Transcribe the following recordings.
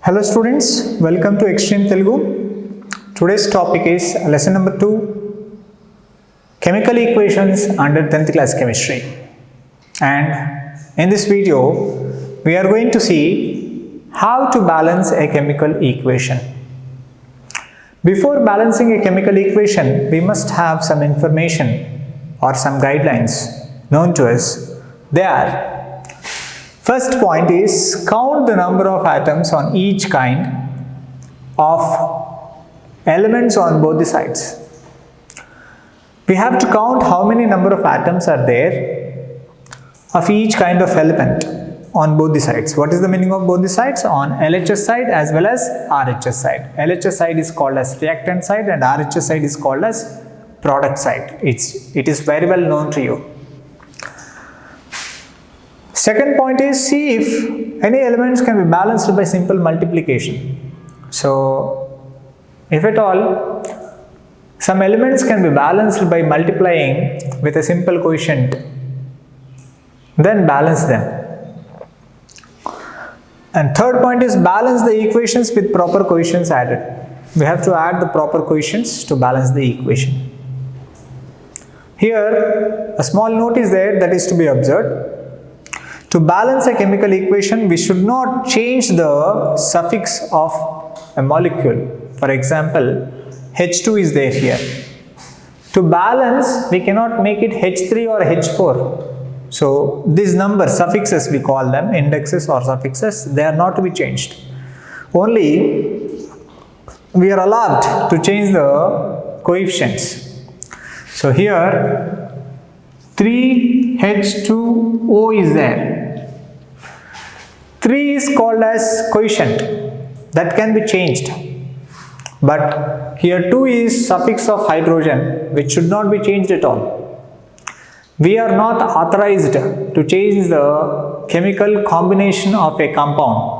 Hello students, welcome to Xtream Telugu. Today's topic is lesson number 2, chemical equations under 10th class chemistry. And in this video, we are going to see how to balance a chemical equation. Before balancing a chemical equation, we must have some information or some guidelines known to us. They are: first point is count the number of atoms on each kind of elements on both the sides. We have to count how many number of atoms are there of each kind of element on both the sides. What is the meaning of both the sides? On LHS side as well as RHS side. LHS side is called as reactant side and RHS side is called as product side. It is very well known to you. Second point is, see if any elements can be balanced by simple multiplication. So, if at all some elements can be balanced by multiplying with a simple quotient, then balance them. And third point is balance the equations with proper coefficients added. We have to add the proper coefficients to balance the equation. Here, a small note is there that is to be observed. To balance a chemical equation, we should not change the suffix of a molecule. For example, H2 is there here. To balance, we cannot make it H3 or H4. So, these numbers, suffixes we call them, indexes or suffixes, they are not to be changed. Only we are allowed to change the coefficients. So, here 3H2O is there. 3 is called as quotient, that can be changed, but here 2 is suffix of hydrogen which should not be changed at all. We are not authorized to change the chemical combination of a compound.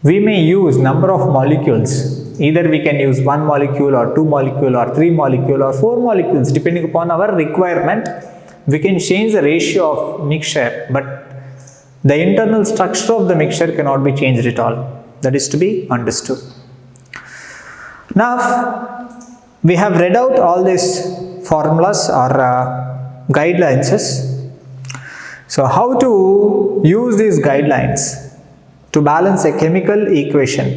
We may use number of molecules, either we can use 1 molecule or 2 molecule or 3 molecule or 4 molecules depending upon our requirement. We can change the ratio of mixture, but the internal structure of the mixture cannot be changed at all. That is to be understood. Now, we have read out all these formulas or guidelines. So, how to use these guidelines to balance a chemical equation?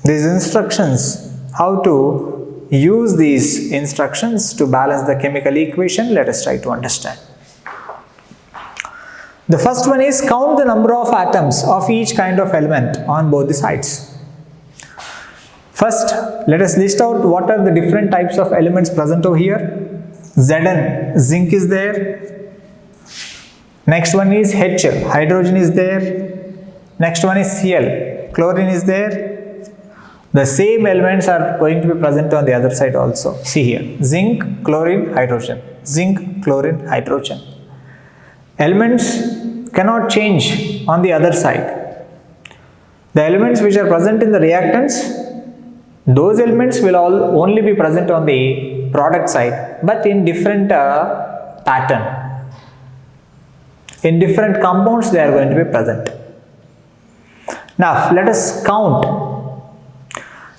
These instructions, how to use these instructions to balance the chemical equation, let us try to understand. The first one is count the number of atoms of each kind of element on both the sides. First, let us list out what are the different types of elements present over here. Zn, zinc is there. Next one is H, hydrogen is there. Next one is Cl, chlorine is there. The same elements are going to be present on the other side also. See here, zinc, chlorine, hydrogen. Zinc, chlorine, hydrogen. Elements cannot change on the other side. The elements which are present in the reactants, those elements will all only be present on the product side, but in different pattern. In different compounds they are going to be present. Now let us count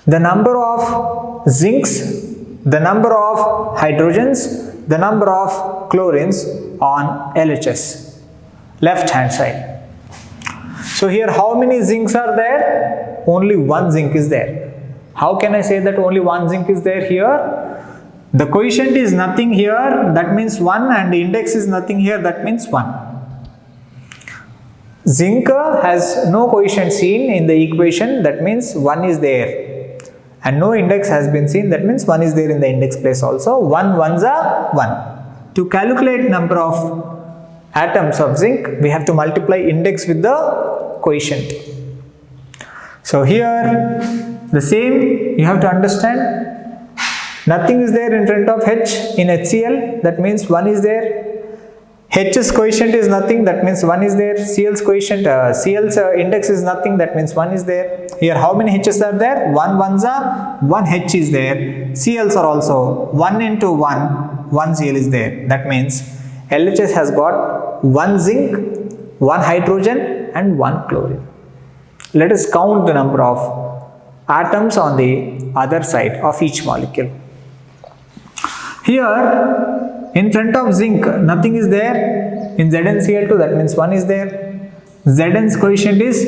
the number of zincs, the number of hydrogens, the number of chlorines on LHS, left hand side. So here how many zincs are there? Only one zinc is there. How can I say that only one zinc is there here? The quotient is nothing here, that means 1, and the index is nothing here, that means 1. Zinc has no quotient seen in the equation, that means 1 is there. And no index has been seen, that means 1 is there in the index place also. 1 ones are 1. To calculate number of atoms of zinc, we have to multiply index with the quotient. So here the same you have to understand. Nothing is there in front of H in HCl, that means 1 is there. H's quotient is nothing, that means 1 is there. Cl's quotient, Cl's index is nothing, that means 1 is there. Here how many H's are there? 1 ones are 1 H is there. Cl's are also 1 into 1, 1 Cl is there. That means LHS has got 1 zinc, 1 hydrogen and 1 chlorine. let us count the number of atoms on the other side of each molecule. Here in front of zinc nothing is there. In ZnCl2 that means 1 is there. Zn's coefficient is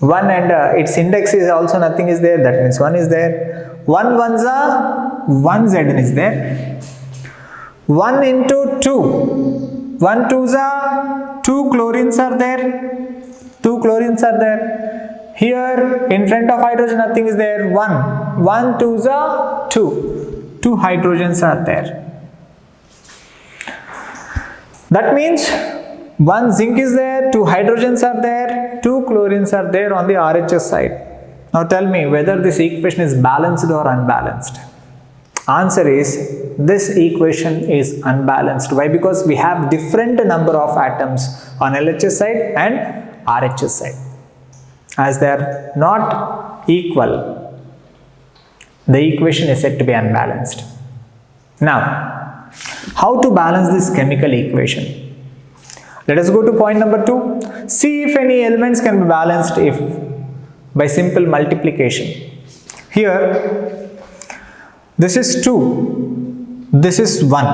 1 and its index is also nothing is there, that means 1 is there. 1 ones are 1 Zn is there. 1 into 2, 1 twos are 2 chlorines are there. 2 chlorines are there. Here in front of hydrogen nothing is there. 1 twos are 2. 2 hydrogens are there. That means 1 zinc is there, 2 hydrogens are there, 2 chlorines are there on the RHS side. Now tell me whether this equation is balanced or unbalanced. Answer is this equation is unbalanced. Why? Because we have different number of atoms on LHS side and RHS side. As they are not equal, the equation is said to be unbalanced. Now, how to balance this chemical equation? Let us go to point number 2. See if any elements can be balanced if by simple multiplication. Here, this is 2, this is 1.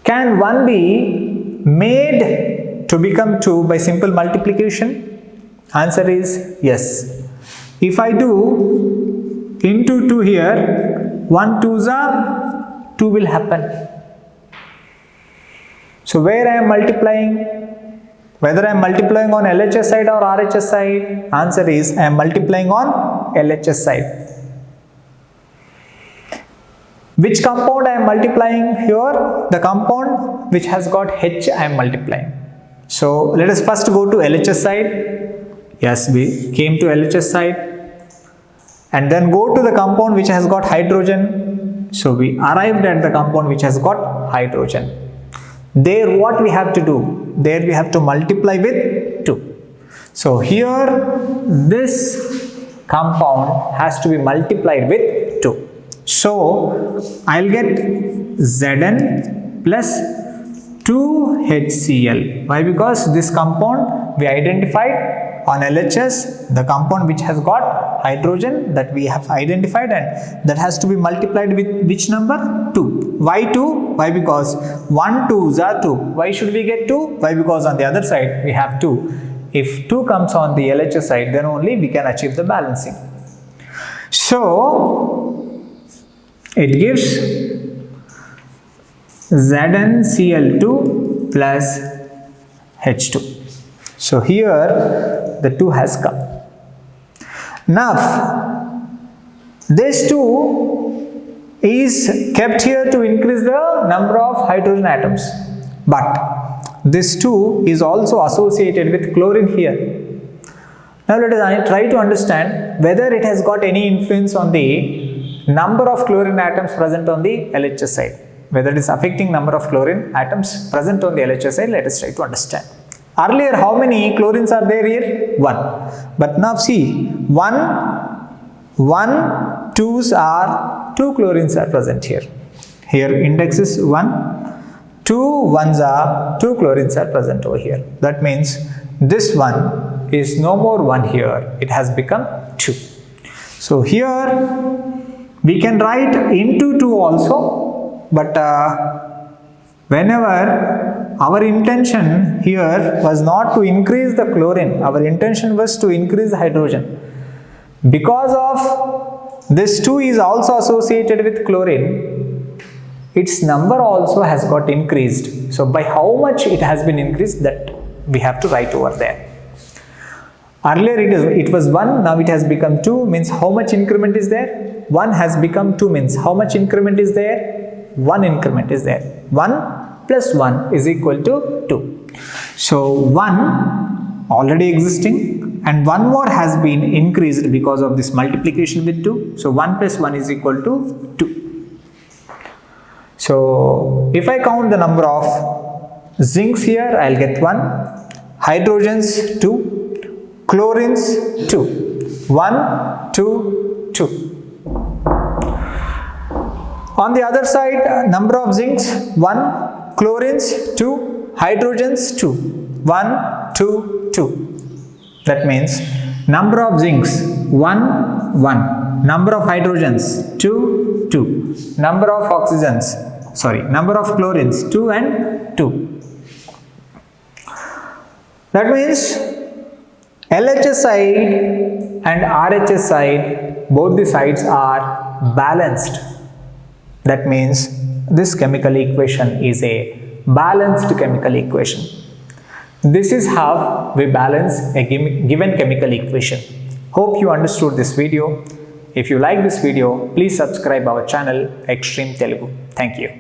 Can 1 be made to become 2 by simple multiplication? Answer is yes. If I do into 2 here, 1 twos are 2 will happen. So where I am multiplying? Whether I am multiplying on LHS side or RHS side? Answer is I am multiplying on LHS side. Which compound I am multiplying here? The compound which has got H I am multiplying. So let us first go to LHS side. Yes, we came to LHS side. And then go to the compound which has got hydrogen. So we arrived at the compound which has got hydrogen. There what we have to do? There we have to multiply with 2. So here this compound has to be multiplied with 2. So I'll get Zn plus 2HCl. Why? Because this compound we identified on LHS, the compound which has got hydrogen that we have identified, and that has to be multiplied with which number? 2. Why 2? Why? Because 1 twos are 2. Why should we get 2? Why? Because on the other side we have 2. If 2 comes on the LHS side, then only we can achieve the balancing. So it gives ZnCl2 plus H2. So here the 2 has come. Now this 2 is kept here to increase the number of hydrogen atoms, but this 2 is also associated with chlorine here. Now let us try to understand whether it has got any influence on the number of chlorine atoms present on the LHS side. Whether it is affecting number of chlorine atoms present on the LHS side, let us try to understand. Earlier, how many chlorines are there here? 1. But now see, 1 twos are 2 chlorines are present here. Here index is 1, 2 ones are 2 chlorines are present over here. That means this one is no more 1 here. It has become 2. So here we can write into 2 also, but whenever our intention here was not to increase the chlorine, our intention was to increase the hydrogen. Because of this 2 is also associated with chlorine, its number also has got increased. So by how much it has been increased, that we have to write over there. Earlier it was 1, now it has become 2, means how much increment is there? 1 has become 2 means how much increment is there? 1 increment is there. 1 plus 1 is equal to 2. So 1 already existing and 1 more has been increased because of this multiplication with 2. So 1 plus 1 is equal to 2. So if I count the number of zincs here, I'll get 1, hydrogens 2, chlorines 2, 1, 2, 2. On the other side, number of zincs 1, chlorines 2, hydrogens 2, 1, 2, 2. That means number of zincs 1 1, number of hydrogens 2 2, number of number of chlorines 2 and 2. That means LHS side and RHS side, both the sides are balanced. That means this chemical equation is a balanced chemical equation. This is how we balance a given chemical equation. Hope you understood this video. If you like this video, please subscribe our channel Xtream Telugu. Thank you.